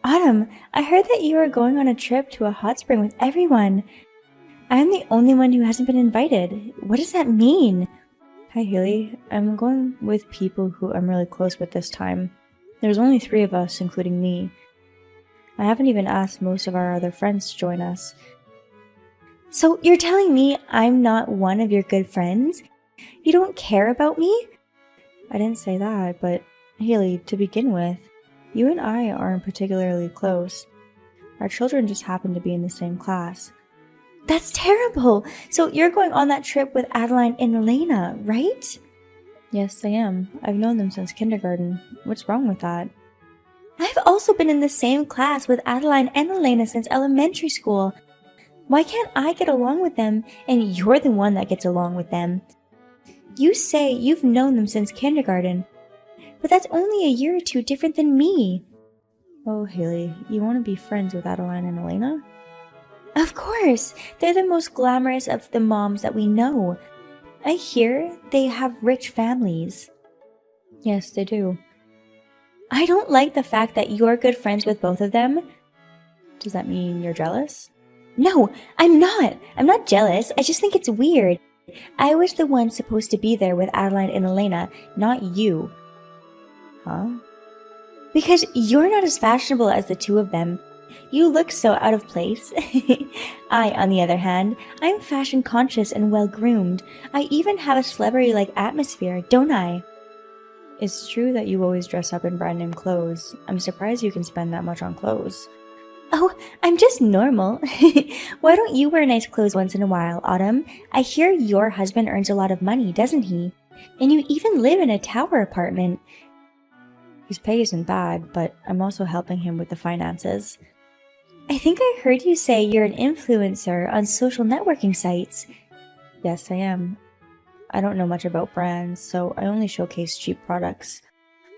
Autumn, I heard that you are going on a trip to a hot spring with everyone. I am the only one who hasn't been invited. What does that mean? Hi, Haley. I'm going with people who I'm really close with this time. There's only 3 of us, including me. I haven't even asked most of our other friends to join us. So you're telling me I'm not one of your good friends? You don't care about me? I didn't say that, but Haley, to begin with, you and I aren't particularly close. Our children just happen to be in the same class. That's terrible! So you're going on that trip with Adeline and Elena, right? Yes, I am. I've known them since kindergarten. What's wrong with that? I've also been in the same class with Adeline and Elena since elementary school. Why can't I get along with them and you're the one that gets along with them? You say you've known them since kindergarten, but that's only a year or 2 different than me. Oh, Haley, you want to be friends with Adeline and Elena? Of course! They're the most glamorous of the moms that we know. I hear they have rich families. Yes, they do. I don't like the fact that you're good friends with both of them. Does that mean you're jealous? No, I'm not. I'm not jealous. I just think it's weird. I was the one supposed to be there with Adeline and Elena, not you. Huh? Because you're not as fashionable as the 2 of them. You look so out of place. I, on the other hand, I'm fashion conscious and well groomed. I even have a celebrity-like atmosphere, don't I? It's true that you always dress up in brand name clothes. I'm surprised you can spend that much on clothes. Oh, I'm just normal. Why don't you wear nice clothes once in a while, Autumn? I hear your husband earns a lot of money, doesn't he? And you even live in a tower apartment. His pay isn't bad, but I'm also helping him with the finances. I think I heard you say you're an influencer on social networking sites. Yes, I am. I don't know much about brands, so I only showcase cheap products.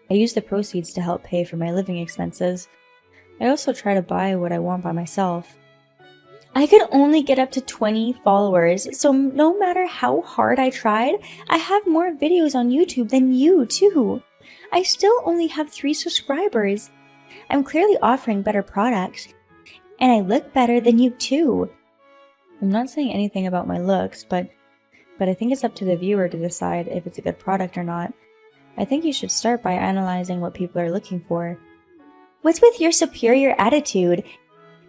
I use the proceeds to help pay for my living expenses. I also try to buy what I want by myself. I could only get up to 20 followers, so no matter how hard I tried, I have more videos on YouTube than you, too. I still only have 3 subscribers. I'm clearly offering better products, and I look better than you, too. I'm not saying anything about my looks, but I think it's up to the viewer to decide if it's a good product or not. I think you should start by analyzing what people are looking for. What's with your superior attitude?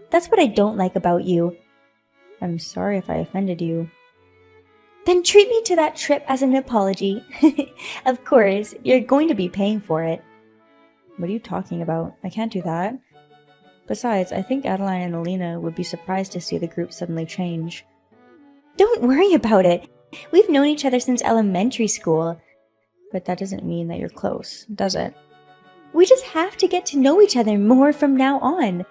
That's what I don't like about you. I'm sorry if I offended you. Then treat me to that trip as an apology. Of course, you're going to be paying for it. What are you talking about? I can't do that. Besides, I think Adeline and Elena would be surprised to see the group suddenly change. Don't worry about it. We've known each other since elementary school. But that doesn't mean that you're close, does it? We just have to get to know each other more from now on.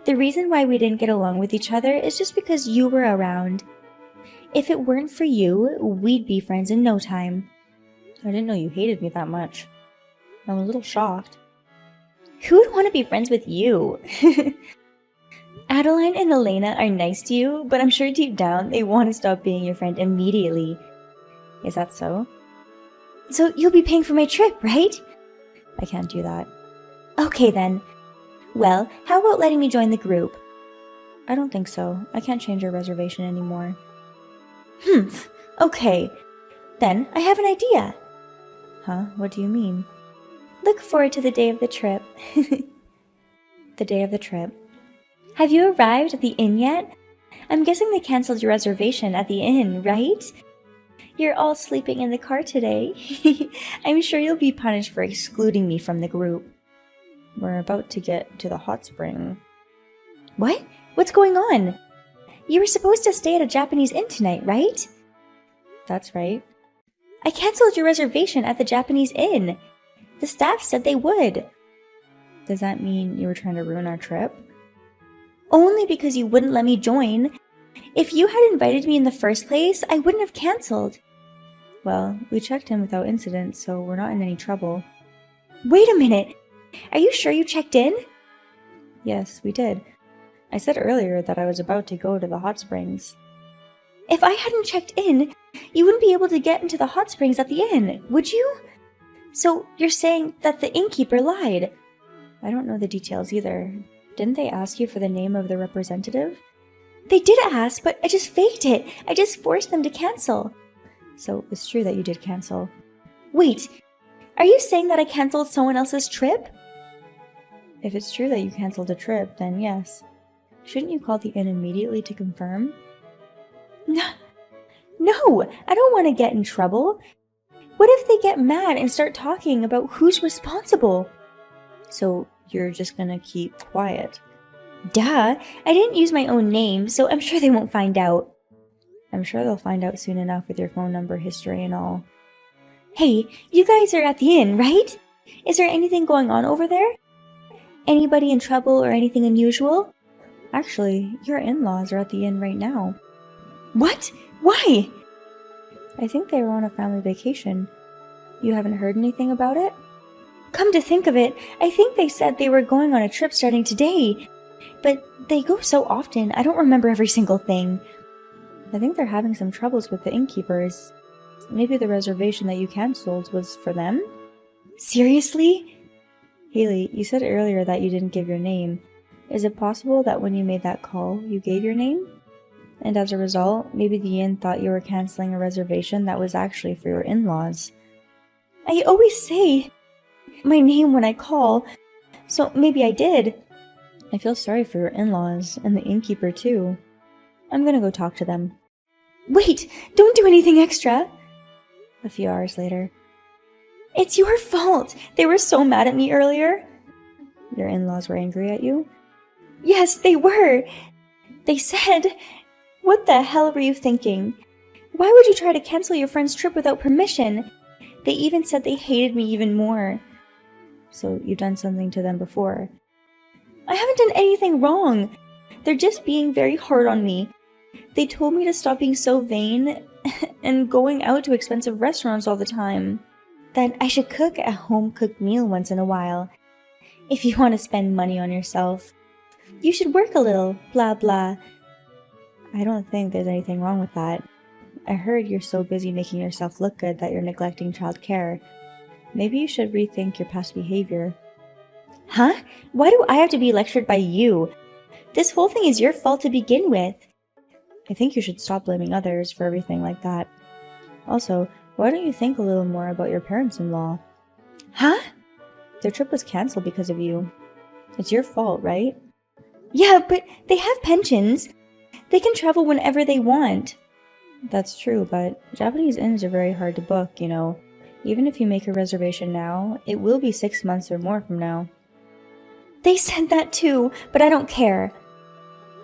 The reason why we didn't get along with each other is just because you were around. If it weren't for you, we'd be friends in no time. I didn't know you hated me that much. I'm a little shocked. Who would want to be friends with you? Adeline and Elena are nice to you, but I'm sure deep down they want to stop being your friend immediately. Is that so? So you'll be paying for my trip, right? I can't do that. Okay then. Well, how about letting me join the group? I don't think so. I can't change your reservation anymore. Okay. Then I have an idea. Huh? What do you mean? Look forward to the day of the trip. The day of the trip. Have you arrived at the inn yet? I'm guessing they canceled your reservation at the inn, right? You're all sleeping in the car today. I'm sure you'll be punished for excluding me from the group. We're about to get to the hot spring. What? What's going on? You were supposed to stay at a Japanese inn tonight, right? That's right. I canceled your reservation at the Japanese inn. The staff said they would. Does that mean you were trying to ruin our trip? Only because you wouldn't let me join. If you had invited me in the first place, I wouldn't have canceled. Well, we checked in without incident, so we're not in any trouble. Wait a minute! Are you sure you checked in? Yes, we did. I said earlier that I was about to go to the hot springs. If I hadn't checked in, you wouldn't be able to get into the hot springs at the inn, would you? So you're saying that the innkeeper lied? I don't know the details either. Didn't they ask you for the name of the representative? They did ask, but I just faked it. I just forced them to cancel. So it's true that you did cancel. Wait, are you saying that I canceled someone else's trip? If it's true that you canceled a trip, then yes. Shouldn't you call the inn immediately to confirm? No, I don't want to get in trouble. What if they get mad and start talking about who's responsible? So you're just gonna keep quiet? Duh, I didn't use my own name, so I'm sure they won't find out. I'm sure they'll find out soon enough with your phone number history and all. Hey, you guys are at the inn, right? Is there anything going on over there? Anybody in trouble or anything unusual? Actually, your in-laws are at the inn right now. What? Why? I think they were on a family vacation. You haven't heard anything about it? Come to think of it, I think they said they were going on a trip starting today. But they go so often, I don't remember every single thing. I think they're having some troubles with the innkeepers. Maybe the reservation that you cancelled was for them? Seriously? Haley, you said earlier that you didn't give your name. Is it possible that when you made that call, you gave your name? And as a result, maybe the inn thought you were cancelling a reservation that was actually for your in-laws. I always say my name when I call, so maybe I did. I feel sorry for your in-laws, and the innkeeper too. I'm gonna go talk to them. Wait! Don't do anything extra! A few hours later. It's your fault! They were so mad at me earlier. Your in-laws were angry at you? Yes, they were! They said, "What the hell were you thinking? Why would you try to cancel your friend's trip without permission?" They even said they hated me even more. So you've done something to them before. I haven't done anything wrong. They're just being very hard on me. They told me to stop being so vain and going out to expensive restaurants all the time. That I should cook a home-cooked meal once in a while. If you want to spend money on yourself, you should work a little, blah blah. I don't think there's anything wrong with that. I heard you're so busy making yourself look good that you're neglecting child care. Maybe you should rethink your past behavior. Huh? Why do I have to be lectured by you? This whole thing is your fault to begin with. I think you should stop blaming others for everything like that. Also, why don't you think a little more about your parents-in-law? Huh? Their trip was cancelled because of you. It's your fault, right? Yeah, but they have pensions. They can travel whenever they want. That's true, but Japanese inns are very hard to book, you know. Even if you make a reservation now, it will be 6 months or more from now. They said that too, but I don't care.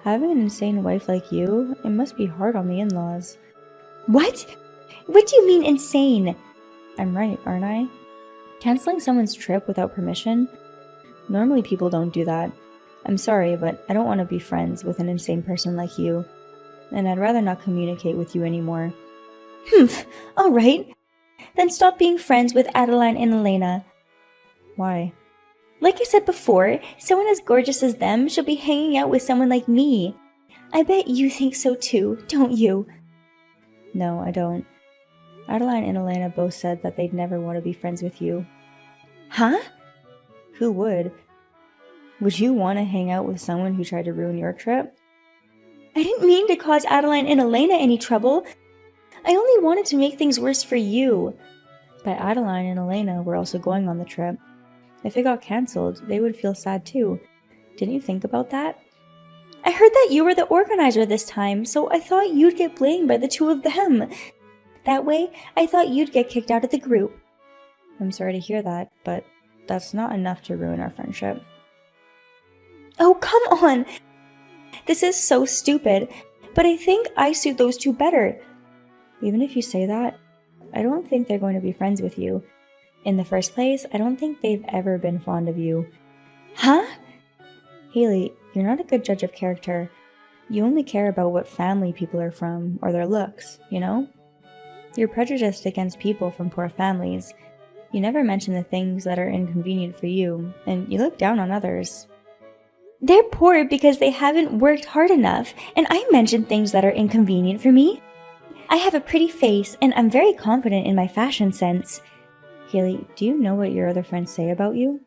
Having an insane wife like you, it must be hard on the in-laws. What? What do you mean insane? I'm right, aren't I? Canceling someone's trip without permission? Normally people don't do that. I'm sorry, but I don't want to be friends with an insane person like you. And I'd rather not communicate with you anymore. Humph, alright. Then stop being friends with Adeline and Elena. Why? Like I said before, someone as gorgeous as them should be hanging out with someone like me. I bet you think so too, don't you? No, I don't. Adeline and Elena both said that they'd never want to be friends with you. Huh? Who would? Would you want to hang out with someone who tried to ruin your trip? I didn't mean to cause Adeline and Elena any trouble. I only wanted to make things worse for you. But Adeline and Elena were also going on the trip. If it got cancelled, they would feel sad too. Didn't you think about that? I heard that you were the organizer this time, so I thought you'd get blamed by the two of them. That way, I thought you'd get kicked out of the group. I'm sorry to hear that, but that's not enough to ruin our friendship. Oh, come on! This is so stupid, but I think I suit those two better. Even if you say that, I don't think they're going to be friends with you. In the first place, I don't think they've ever been fond of you. Huh? Haley, you're not a good judge of character. You only care about what family people are from, or their looks, you know? You're prejudiced against people from poor families. You never mention the things that are inconvenient for you, and you look down on others. They're poor because they haven't worked hard enough, and I mention things that are inconvenient for me. I have a pretty face, and I'm very confident in my fashion sense. Haley, do you know what your other friends say about you?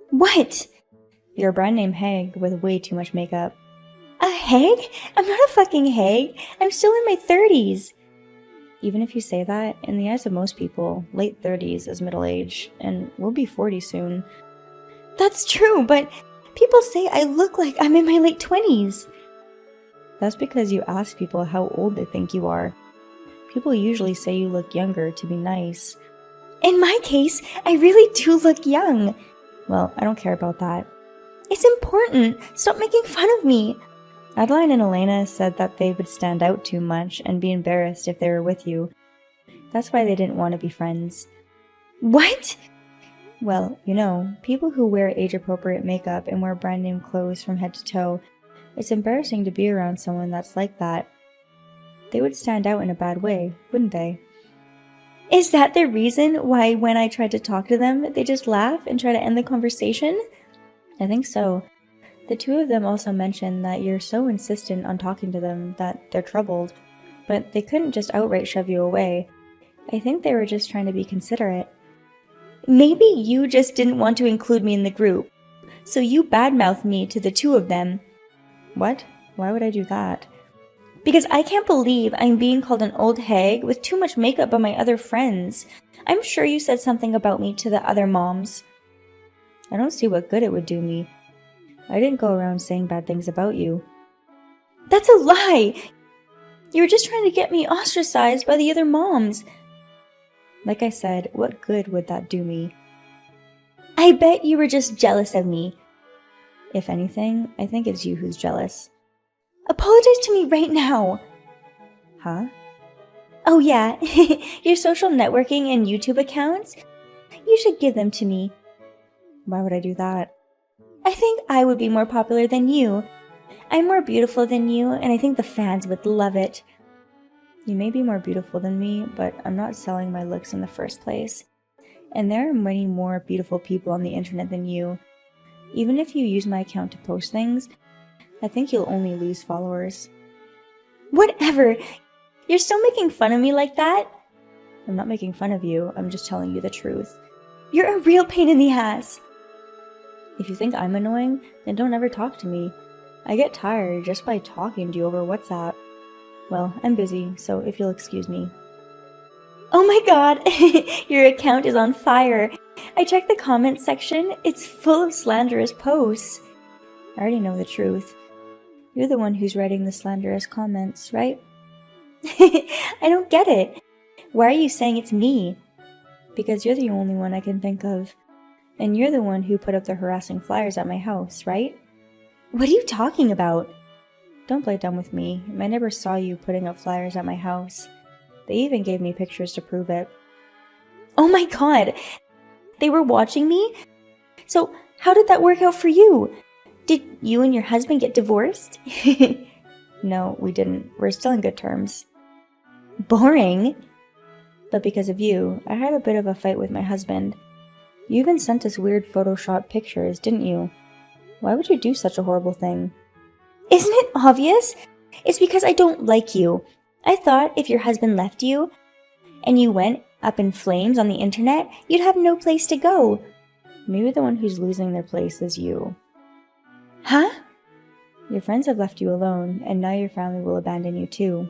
What? You're a brand name hag with way too much makeup. A hag? I'm not a fucking hag. I'm still in my 30s. Even if you say that, in the eyes of most people, late 30s is middle age, and we'll be 40 soon. That's true, but people say I look like I'm in my late 20s. That's because you ask people how old they think you are. People usually say you look younger to be nice. In my case, I really do look young. Well, I don't care about that. It's important. Stop making fun of me. Adeline and Elena said that they would stand out too much and be embarrassed if they were with you. That's why they didn't want to be friends. What? Well, you know, people who wear age-appropriate makeup and wear brand-name clothes from head to toe, it's embarrassing to be around someone that's like that. They would stand out in a bad way, wouldn't they? Is that the reason why when I tried to talk to them, they just laugh and try to end the conversation? I think so. The two of them also mentioned that you're so insistent on talking to them that they're troubled, but they couldn't just outright shove you away. I think they were just trying to be considerate. Maybe you just didn't want to include me in the group, so you badmouthed me to the two of them. What? Why would I do that? Because I can't believe I'm being called an old hag with too much makeup by my other friends. I'm sure you said something about me to the other moms. I don't see what good it would do me. I didn't go around saying bad things about you. That's a lie! You were just trying to get me ostracized by the other moms. Like I said, what good would that do me? I bet you were just jealous of me. If anything, I think it's you who's jealous. Apologize to me right now! Huh? Oh yeah, your social networking and YouTube accounts? You should give them to me. Why would I do that? I think I would be more popular than you. I'm more beautiful than you, and I think the fans would love it. You may be more beautiful than me, but I'm not selling my looks in the first place. And there are many more beautiful people on the internet than you. Even if you use my account to post things, I think you'll only lose followers. Whatever! You're still making fun of me like that? I'm not making fun of you, I'm just telling you the truth. You're a real pain in the ass! If you think I'm annoying, then don't ever talk to me. I get tired just by talking to you over WhatsApp. Well, I'm busy, so if you'll excuse me. Oh my god! Your account is on fire! I checked the comments section, it's full of slanderous posts. I already know the truth. You're the one who's writing the slanderous comments, right? I don't get it. Why are you saying it's me? Because you're the only one I can think of. And you're the one who put up the harassing flyers at my house, right? What are you talking about? Don't play dumb with me. My neighbor saw you putting up flyers at my house. They even gave me pictures to prove it. Oh my god! They were watching me? So, how did that work out for you? Did you and your husband get divorced? No, we didn't. We're still in good terms. Boring. But because of you, I had a bit of a fight with my husband. You even sent us weird Photoshop pictures, didn't you? Why would you do such a horrible thing? Isn't it obvious? It's because I don't like you. I thought if your husband left you, and you went up in flames on the internet, you'd have no place to go. Maybe the one who's losing their place is you. Huh? Your friends have left you alone, and now your family will abandon you too.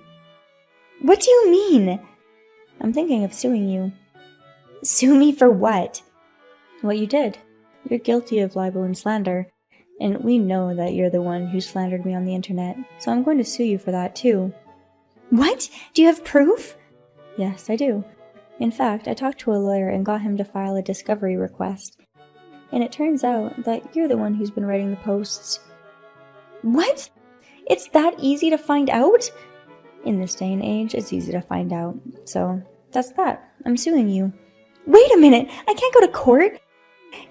What do you mean? I'm thinking of suing you. Sue me for what? What you did. You're guilty of libel and slander, and we know that you're the one who slandered me on the internet, so I'm going to sue you for that too. What? Do you have proof? Yes, I do. In fact, I talked to a lawyer and got him to file a discovery request. And it turns out that you're the one who's been writing the posts. What? It's that easy to find out? In this day and age, it's easy to find out. So, that's that. I'm suing you. Wait a minute! I can't go to court!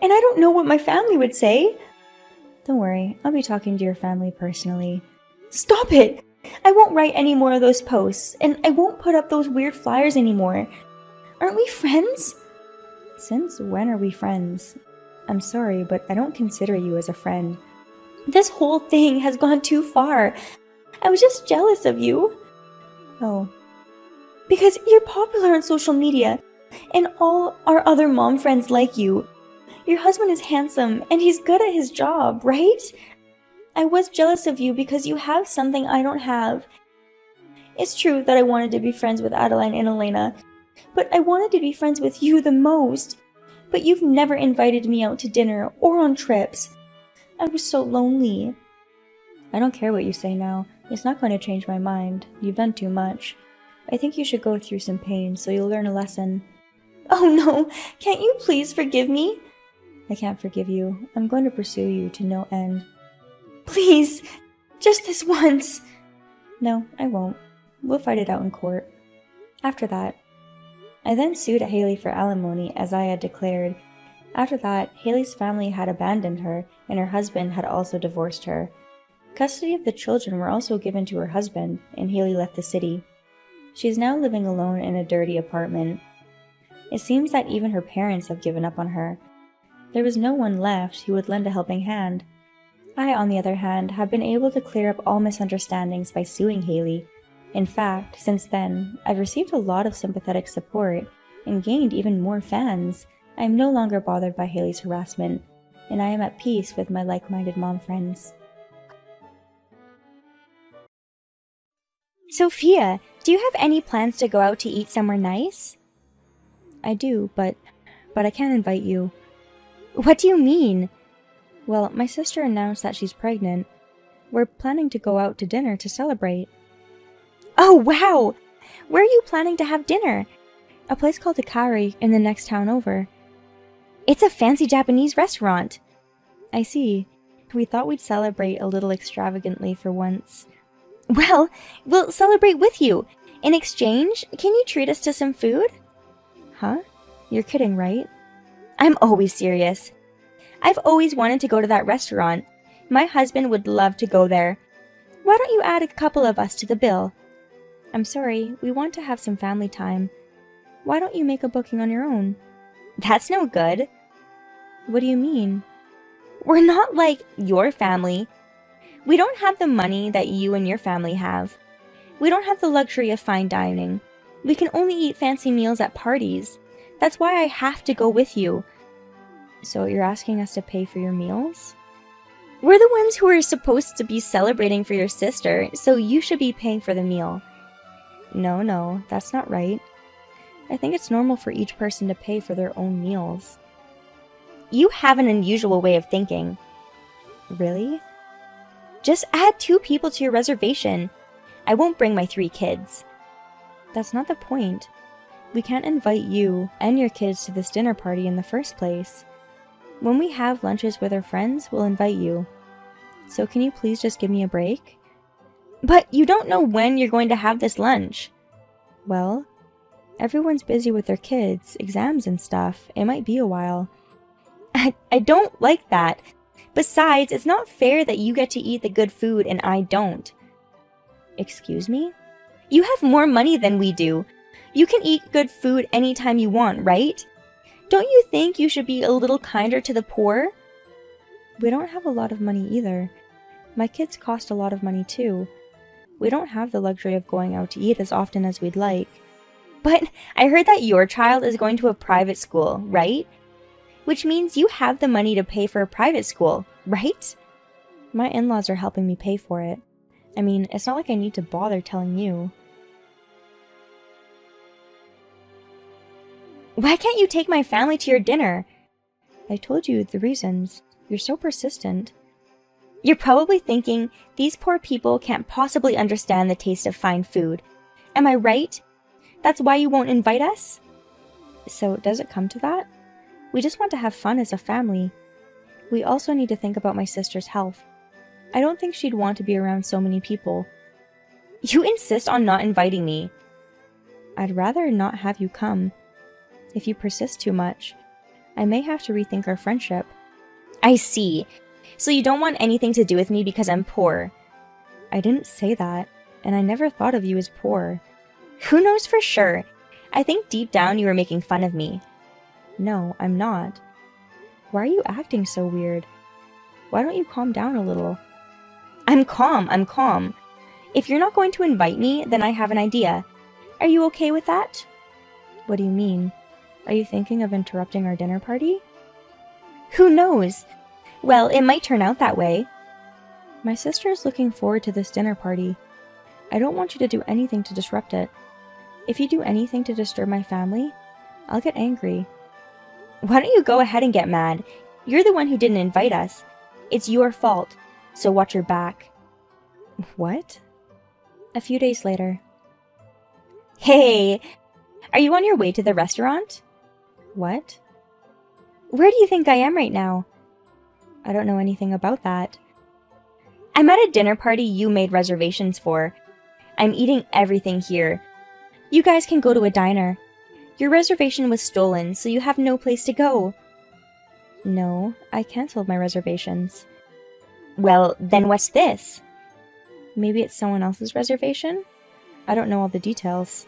And I don't know what my family would say. Don't worry, I'll be talking to your family personally. Stop it! I won't write any more of those posts, and I won't put up those weird flyers anymore. Aren't we friends? Since when are we friends? I'm sorry, but I don't consider you as a friend. This whole thing has gone too far. I was just jealous of you. Oh. Because you're popular on social media, and all our other mom friends like you. Your husband is handsome, and he's good at his job, right? I was jealous of you because you have something I don't have. It's true that I wanted to be friends with Adeline and Elena, but I wanted to be friends with you the most. But you've never invited me out to dinner or on trips. I was so lonely. I don't care what you say now. It's not going to change my mind. You've done too much. I think you should go through some pain so you'll learn a lesson. Oh no, can't you please forgive me? I can't forgive you. I'm going to pursue you to no end. Please, just this once. No, I won't. We'll fight it out in court. After that, I then sued Haley for alimony as I had declared. After that, Haley's family had abandoned her and her husband had also divorced her. Custody of the children were also given to her husband, and Haley left the city. She is now living alone in a dirty apartment. It seems that even her parents have given up on her. There was no one left who would lend a helping hand. I, on the other hand, have been able to clear up all misunderstandings by suing Haley. In fact, since then, I've received a lot of sympathetic support and gained even more fans. I am no longer bothered by Haley's harassment, and I am at peace with my like-minded mom friends. Sophia, do you have any plans to go out to eat somewhere nice? I do, but I can't invite you. What do you mean? Well, my sister announced that she's pregnant. We're planning to go out to dinner to celebrate. Oh, wow! Where are you planning to have dinner? A place called Hikari in the next town over. It's a fancy Japanese restaurant. I see. We thought we'd celebrate a little extravagantly for once. Well, we'll celebrate with you. In exchange, can you treat us to some food? Huh? You're kidding, right? I'm always serious. I've always wanted to go to that restaurant. My husband would love to go there. Why don't you add a couple of us to the bill? I'm sorry, we want to have some family time. Why don't you make a booking on your own? That's no good. What do you mean? We're not like your family. We don't have the money that you and your family have. We don't have the luxury of fine dining. We can only eat fancy meals at parties. That's why I have to go with you. So you're asking us to pay for your meals? We're the ones who are supposed to be celebrating for your sister, so you should be paying for the meal. No, that's not right. I think it's normal for each person to pay for their own meals. You have an unusual way of thinking. Really? Just add 2 people to your reservation. I won't bring my 3 kids. That's not the point. We can't invite you and your kids to this dinner party in the first place. When we have lunches with our friends, we'll invite you. So can you please just give me a break? But you don't know when you're going to have this lunch. Well, everyone's busy with their kids, exams and stuff. It might be a while. I don't like that. Besides, it's not fair that you get to eat the good food and I don't. Excuse me? You have more money than we do. You can eat good food anytime you want, right? Don't you think you should be a little kinder to the poor? We don't have a lot of money either. My kids cost a lot of money too. We don't have the luxury of going out to eat as often as we'd like. But I heard that your child is going to a private school, right? Which means you have the money to pay for a private school, right? My in-laws are helping me pay for it. I mean, it's not like I need to bother telling you. Why can't you take my family to your dinner? I told you the reasons. You're so persistent. You're probably thinking, these poor people can't possibly understand the taste of fine food. Am I right? That's why you won't invite us? So does it come to that? We just want to have fun as a family. We also need to think about my sister's health. I don't think she'd want to be around so many people. You insist on not inviting me. I'd rather not have you come. If you persist too much, I may have to rethink our friendship. I see. So you don't want anything to do with me because I'm poor. I didn't say that, and I never thought of you as poor. Who knows for sure? I think deep down you were making fun of me. No, I'm not. Why are you acting so weird? Why don't you calm down a little? I'm calm. If you're not going to invite me, then I have an idea. Are you okay with that? What do you mean? Are you thinking of interrupting our dinner party? Who knows? Well, it might turn out that way. My sister is looking forward to this dinner party. I don't want you to do anything to disrupt it. If you do anything to disturb my family, I'll get angry. Why don't you go ahead and get mad? You're the one who didn't invite us. It's your fault, so watch your back. What? A few days later. Hey, are you on your way to the restaurant? What? Where do you think I am right now? I don't know anything about that. I'm at a dinner party you made reservations for. I'm eating everything here. You guys can go to a diner. Your reservation was stolen, so you have no place to go. No, I canceled my reservations. Well, then what's this? Maybe it's someone else's reservation? I don't know all the details.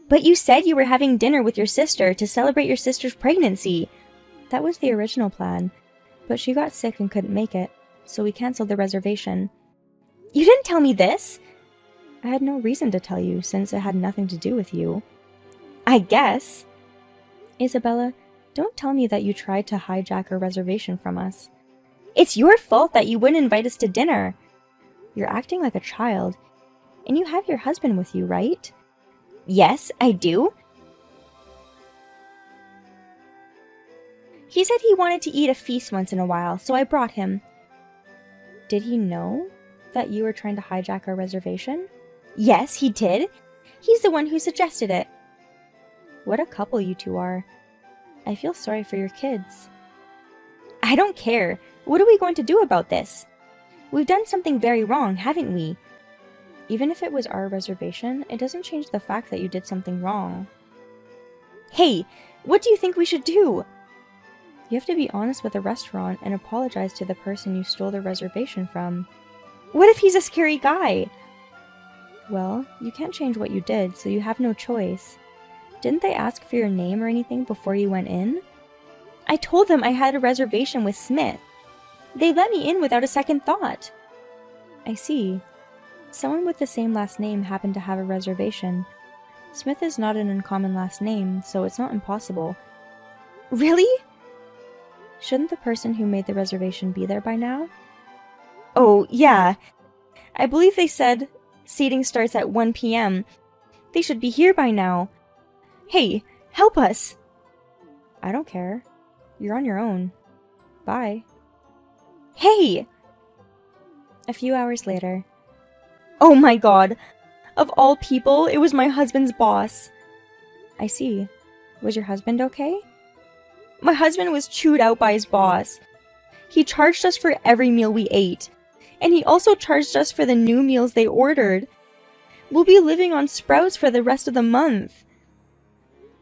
But you said you were having dinner with your sister to celebrate your sister's pregnancy. That was the original plan, but she got sick and couldn't make it, so we canceled the reservation. You didn't tell me this! I had no reason to tell you, since it had nothing to do with you. I guess. Isabella, don't tell me that you tried to hijack our reservation from us. It's your fault that you wouldn't invite us to dinner. You're acting like a child, and you have your husband with you, right? Yes, I do. He said he wanted to eat a feast once in a while, so I brought him. Did he know that you were trying to hijack our reservation? Yes, he did. He's the one who suggested it. What a couple you two are. I feel sorry for your kids. I don't care. What are we going to do about this? We've done something very wrong, haven't we? Even if it was our reservation, it doesn't change the fact that you did something wrong. Hey, what do you think we should do? You have to be honest with the restaurant and apologize to the person you stole the reservation from. What if he's a scary guy? Well, you can't change what you did, so you have no choice. Didn't they ask for your name or anything before you went in? I told them I had a reservation with Smith. They let me in without a second thought. I see. Someone with the same last name happened to have a reservation. Smith is not an uncommon last name, so it's not impossible. Really? Shouldn't the person who made the reservation be there by now? Oh, yeah. I believe they said seating starts at 1 p.m. They should be here by now. Hey, help us! I don't care. You're on your own. Bye. Hey! A few hours later. Oh my god! Of all people, it was my husband's boss. I see. Was your husband okay? My husband was chewed out by his boss. He charged us for every meal we ate. And he also charged us for the new meals they ordered. We'll be living on Sprouts for the rest of the month.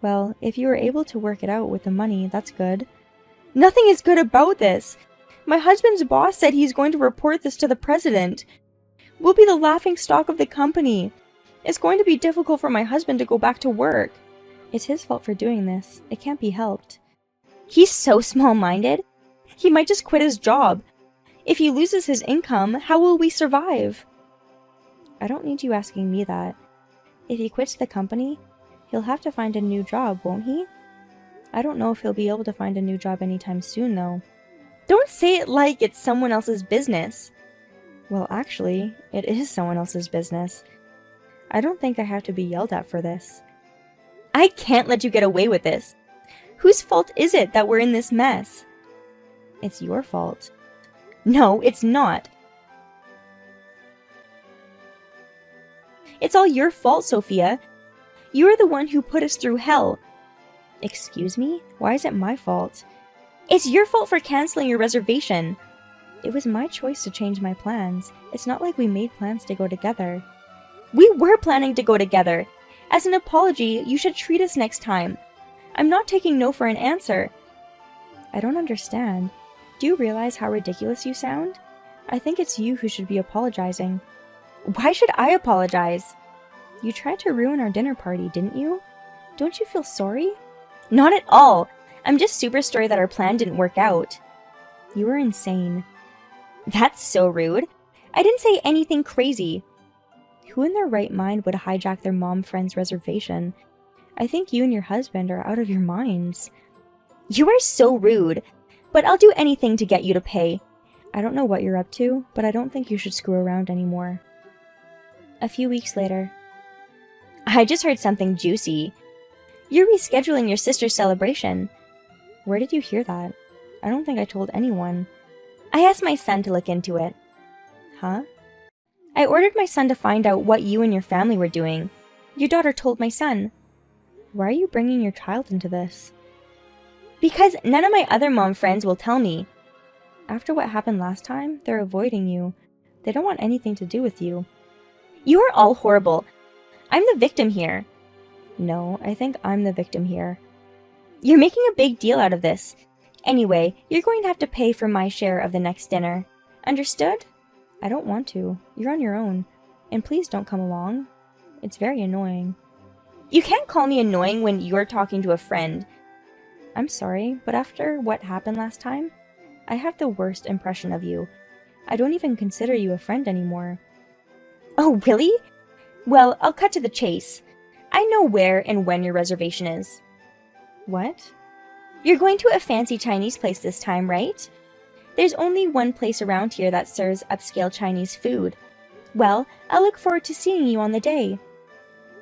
Well, if you were able to work it out with the money, that's good. Nothing is good about this. My husband's boss said he's going to report this to the president. We'll be the laughingstock of the company. It's going to be difficult for my husband to go back to work. It's his fault for doing this. It can't be helped. He's so small-minded. He might just quit his job. If he loses his income, how will we survive? I don't need you asking me that. If he quits the company, he'll have to find a new job, won't he? I don't know if he'll be able to find a new job anytime soon, though. Don't say it like it's someone else's business. Well, actually, it is someone else's business. I don't think I have to be yelled at for this. I can't let you get away with this. Whose fault is it that we're in this mess? It's your fault. No, it's not. It's all your fault, Sophia. You are the one who put us through hell. Excuse me? Why is it my fault? It's your fault for canceling your reservation. It was my choice to change my plans. It's not like we made plans to go together. We were planning to go together. As an apology, you should treat us next time. I'm not taking no for an answer. I don't understand. Do you realize how ridiculous you sound? I think it's you who should be apologizing. Why should I apologize? You tried to ruin our dinner party, didn't you? Don't you feel sorry? Not at all. I'm just super sorry that our plan didn't work out. You were insane. That's so rude. I didn't say anything crazy. Who in their right mind would hijack their mom friend's reservation? I think you and your husband are out of your minds. You are so rude. but I'll do anything to get you to pay. I don't know what you're up to, but I don't think you should screw around anymore. A few weeks later. I just heard something juicy. You're rescheduling your sister's celebration. Where did you hear that? I don't think I told anyone. I asked my son to look into it. Huh? I ordered my son to find out what you and your family were doing. Your daughter told my son. Why are you bringing your child into this? Because none of my other mom friends will tell me. After what happened last time, they're avoiding you. They don't want anything to do with you. You are all horrible. I'm the victim here. No, I think I'm the victim here. You're making a big deal out of this. Anyway, you're going to have to pay for my share of the next dinner. Understood? I don't want to. You're on your own. And please don't come along. It's very annoying. You can't call me annoying when you're talking to a friend. I'm sorry, but after what happened last time, I have the worst impression of you. I don't even consider you a friend anymore. Oh, really? Well, I'll cut to the chase. I know where and when your reservation is. What? You're going to a fancy Chinese place this time, right? There's only one place around here that serves upscale Chinese food. Well, I'll look forward to seeing you on the day.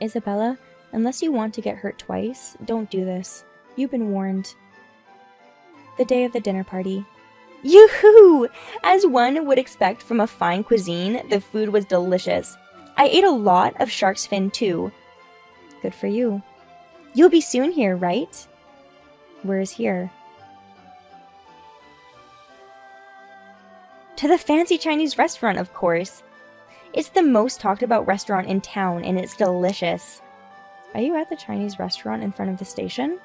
Isabella, unless you want to get hurt twice, don't do this. You've been warned. The day of the dinner party. Yoo-hoo! As one would expect from a fine cuisine, the food was delicious. I ate a lot of shark's fin too. Good for you. You'll be soon here, right? Where is here? To the fancy Chinese restaurant, of course. It's the most talked about restaurant in town, and it's delicious. Are you at the Chinese restaurant in front of the station?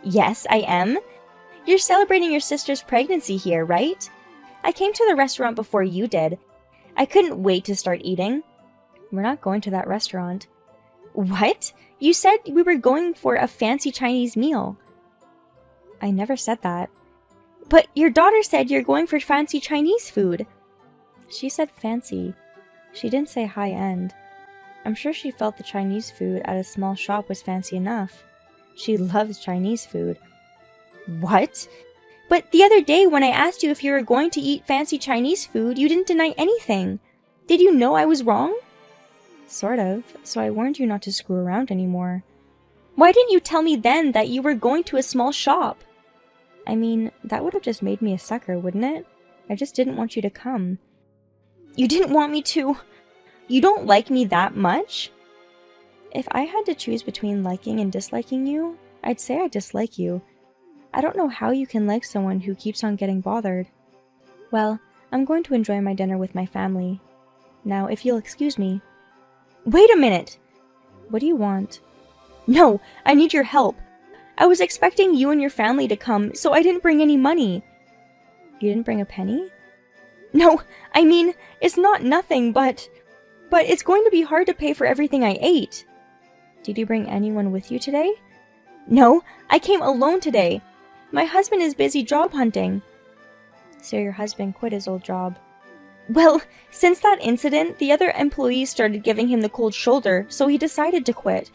Yes, I am. You're celebrating your sister's pregnancy here, right? I came to the restaurant before you did. I couldn't wait to start eating. We're not going to that restaurant. What? You said we were going for a fancy Chinese meal. I never said that. But your daughter said you're going for fancy Chinese food. She said fancy. She didn't say high-end. I'm sure she felt the Chinese food at a small shop was fancy enough. She loves Chinese food. What? But the other day when I asked you if you were going to eat fancy Chinese food, you didn't deny anything. Did you know I was wrong? Sort of, so I warned you not to screw around anymore. Why didn't you tell me then that you were going to a small shop? I mean, that would have just made me a sucker, wouldn't it? I just didn't want you to come. You didn't want me to? You don't like me that much? If I had to choose between liking and disliking you, I'd say I dislike you. I don't know how you can like someone who keeps on getting bothered. Well, I'm going to enjoy my dinner with my family. Now, if you'll excuse me. Wait a minute! What do you want? No, I need your help. I was expecting you and your family to come, so I didn't bring any money. You didn't bring a penny? No, I mean, it's not nothing, but it's going to be hard to pay for everything I ate. Did you bring anyone with you today? No, I came alone today. My husband is busy job hunting. So your husband quit his old job. Well, since that incident, the other employees started giving him the cold shoulder, so he decided to quit.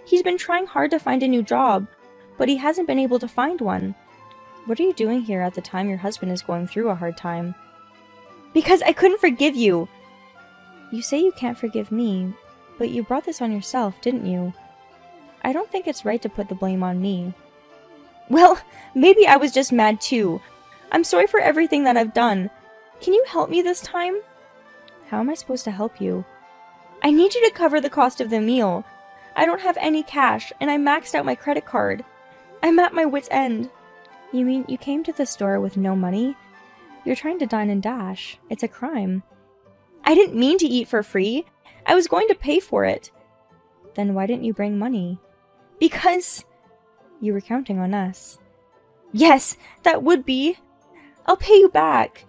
He's been trying hard to find a new job, but he hasn't been able to find one. What are you doing here at the time your husband is going through a hard time? Because I couldn't forgive you. You say you can't forgive me, but you brought this on yourself, didn't you? I don't think it's right to put the blame on me. Well, maybe I was just mad too. I'm sorry for everything that I've done. Can you help me this time? How am I supposed to help you? I need you to cover the cost of the meal. I don't have any cash, and I maxed out my credit card. I'm at my wit's end. You mean you came to the store with no money? You're trying to dine and dash. It's a crime. I didn't mean to eat for free. I was going to pay for it. Then why didn't you bring money? Because you were counting on us. Yes, that would be. I'll pay you back.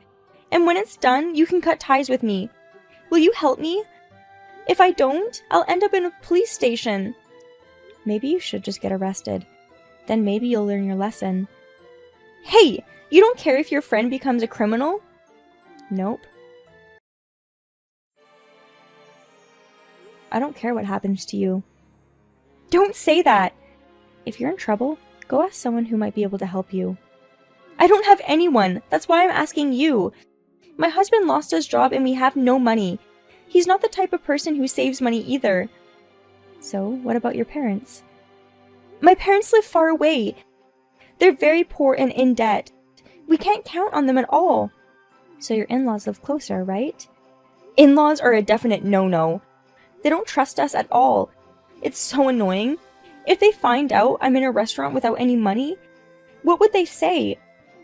And when it's done, you can cut ties with me. Will you help me? If I don't, I'll end up in a police station. Maybe you should just get arrested. Then maybe you'll learn your lesson. Hey, you don't care if your friend becomes a criminal? Nope. I don't care what happens to you. Don't say that! If you're in trouble, go ask someone who might be able to help you. I don't have anyone. That's why I'm asking you. My husband lost his job and we have no money. He's not the type of person who saves money either. So, what about your parents? My parents live far away. They're very poor and in debt. We can't count on them at all. So your in-laws live closer, right? In-laws are a definite no-no. They don't trust us at all. It's so annoying. If they find out I'm in a restaurant without any money, what would they say?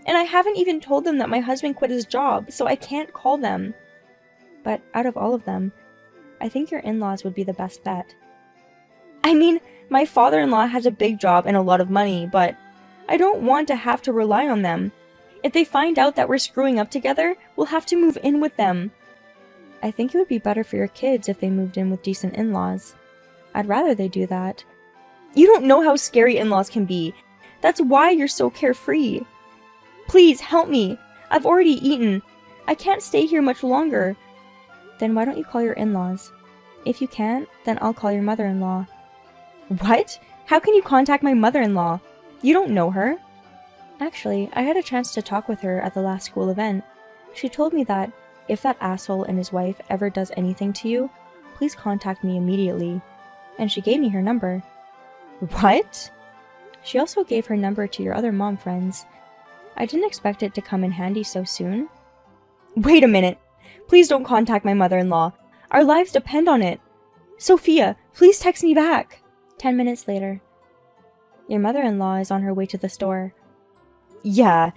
And I haven't even told them that my husband quit his job, so I can't call them. But out of all of them, I think your in-laws would be the best bet. I mean, my father-in-law has a big job and a lot of money, but I don't want to have to rely on them. If they find out that we're screwing up together, we'll have to move in with them. I think it would be better for your kids if they moved in with decent in-laws. I'd rather they do that. You don't know how scary in-laws can be. That's why you're so carefree. Please, help me. I've already eaten. I can't stay here much longer. Then why don't you call your in-laws? If you can't, then I'll call your mother-in-law. What? How can you contact my mother-in-law? You don't know her. Actually, I had a chance to talk with her at the last school event. She told me that if that asshole and his wife ever does anything to you, please contact me immediately. And she gave me her number. What? She also gave her number to your other mom friends. I didn't expect it to come in handy so soon. Wait a minute. Please don't contact my mother-in-law. Our lives depend on it. Sophia, please text me back. 10 minutes later. Your mother-in-law is on her way to the store. Yeah,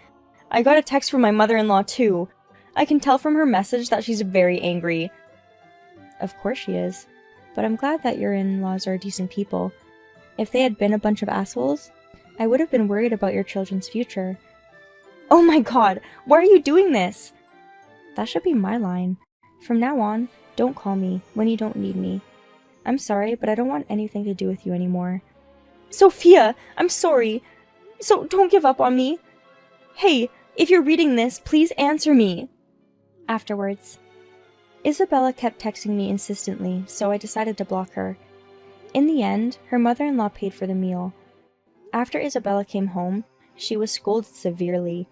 I got a text from my mother-in-law too. I can tell from her message that she's very angry. Of course she is. But I'm glad that your in-laws are decent people. If they had been a bunch of assholes, I would have been worried about your children's future. Oh my god, why are you doing this? That should be my line. From now on, don't call me when you don't need me. I'm sorry, but I don't want anything to do with you anymore. Sophia, I'm sorry. So don't give up on me. Hey, if you're reading this, please answer me. Afterwards. Isabella kept texting me insistently, so I decided to block her. In the end, her mother-in-law paid for the meal. After Isabella came home, she was scolded severely.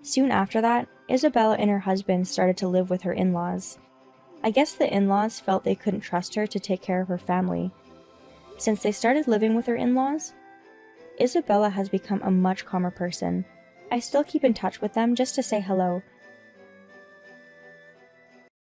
Soon after that, Isabella and her husband started to live with her in-laws. I guess the in-laws felt they couldn't trust her to take care of her family. Since they started living with her in-laws, Isabella has become a much calmer person. I still keep in touch with them just to say hello,